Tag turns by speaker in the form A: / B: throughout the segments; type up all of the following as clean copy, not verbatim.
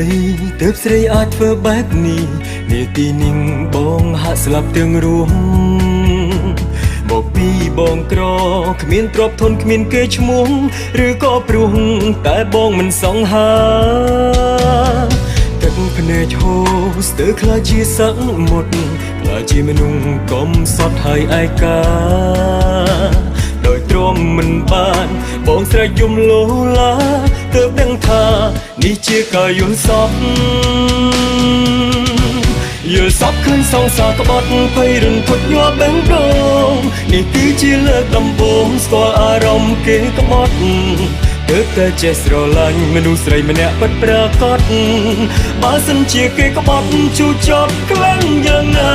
A: យទើបស្រីអាចធ្វើបែបនេះនាទីនេះបងហាក់ស្លាប់ទាំងរួមមកពីបងក្រគ្មានទ្រព្យធនគ្មានគេឈ្មោះឬក៏ព្រោះតែបងមិនសង្ហាទឹកភ្នែកហូរស្ទើរខ្លាចជាសមុទ្រខ្លាចជាមនុស្សកំសត់ហើយឯកាដោយទ្រាំមិនបានបងស្រែកយំលោឡាទើបដឹងថានេះជាការយល់សប្តិយល់សប្តិឃើញសង្សារក្បត់ភ័យរន្ធត់ញាប់បេះដូងនេះគឺជាលើកដំបូងស្គាល់អារម្មណ៍គេក្បត់ទើបតែចេះស្រឡាញ់មនុស្សស្រីម្នាក់ពិតប្រាកដបើសិនជាគេក្បត់ជូរចត់ខ្លាំងយ៉ាងណា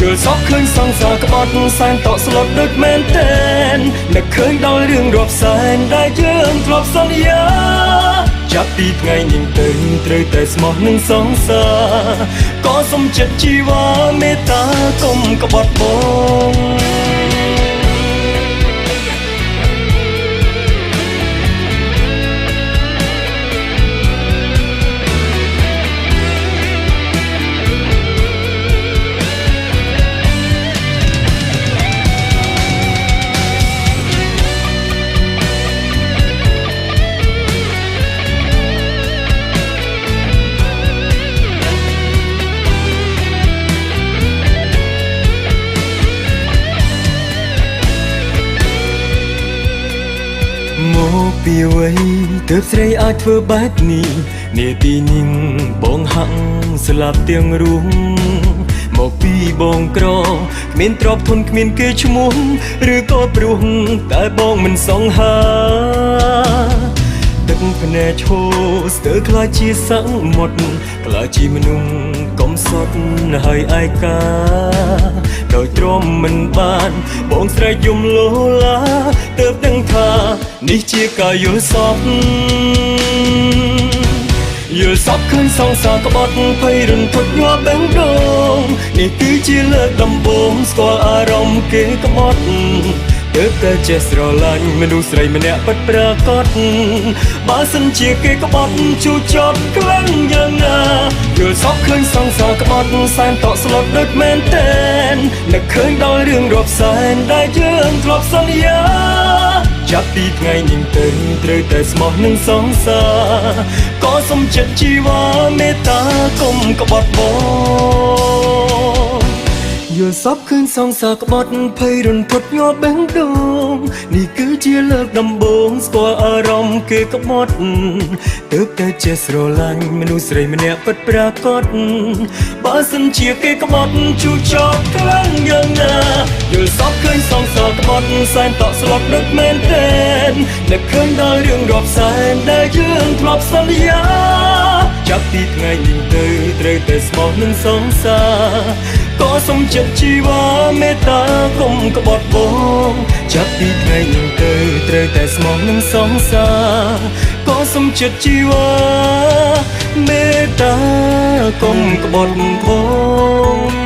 A: យល់សប្តិឃើញសង្សារក្បត់សែនតក់ស្លុតដូចមែនតែននឹកឃើញដល់រឿងរាប់សែនដែលយើងធ្លាប់សន្យាចាប់ពីថ្ងៃនេះទៅត្រូវតែស្មោះនឹងសង្សារក៏សុំចិត្តជីវ៉ាមេត្តាកុំក្បត់បងមកពីអ្វីទើបស្រីអាចធ្វើបែបនេះនាទីនេះបងហាក់ស្លាប់ទាំងរួមមកពីបងក្រគ្មានទ្រព្យធនគ្មានគេឈ្មោះឬក៏ព្រោះតែបងមិនសង្ហាទឹកភ្នែកឈូស្ទើរខ្លាចជាសមុទ្រខ្លាចជាមនុស្សកំសត់ហើយឯកាដោយទ្រាំមិនបានបងស្រែកយំលោឡាទើបដឹងថានេះជាការយល់សប្តិយល់សប្តិឃើញសង្សារក្បត់ភ័យរន្ធត់ញាប់បេះដូងនេះគឺជាលើកដំបូងស្គាល់អារម្មណ៍គេក្បត់ទើបតែចេះស្រឡាញ់មនុស្សស្រីម្នាក់ពិតប្រាកដបើសិនជាគេក្បត់ជូរចត់ខ្លាំងយ៉ាងណាយល់សប្តិឃើញសង្សារក្បត់សែនតក់ស្លុតដូចមែនតែននឹកឃើញដល់រឿងរាប់សែនដែលយើងធ្លាប់សន្យាចាប់ពីថ្ងៃនេះទៅត្រូវតែស្មោះនឹងសង្សារក៏សុំចិត្តជីវ៉ាមេត្តាកុំក្បត់បងយល់សប្តិឃើញសង្សារក្បត់ភ័យរន្ធត់ញាប់បេះដូងនេះគឺជាលើកដំបូងស្គាល់អារម្មណ៍គេក្បត់ទើបតែចេះស្រឡាញ់មនុស្សស្រីម្នាក់ពិតប្រាកដបើសិនជាគេក្បត់ជូរចត់ខ្លាំងយ៉ាងណាយល់សប្តិឃើញសង្សារក្បត់សែនតក់ស្លុតដូចមែនតែននឹកឃើញដល់រឿងរាប់សែនដែលយើងធ្លាប់សន្យាចាប់ពីថ្ងៃនេះទៅត្រូវតែស្មោះនឹងសង្សារក៏សុំចិត្តជីវ៉ាមេត្តាកុំក្បត់បងចាប់ពីថ្ងៃនេះទៅត្រូវតែស្មោះនឹងសង្សារក៏សុំចិត្តជីវ៉ាមេត្តាកុំក្បត់បង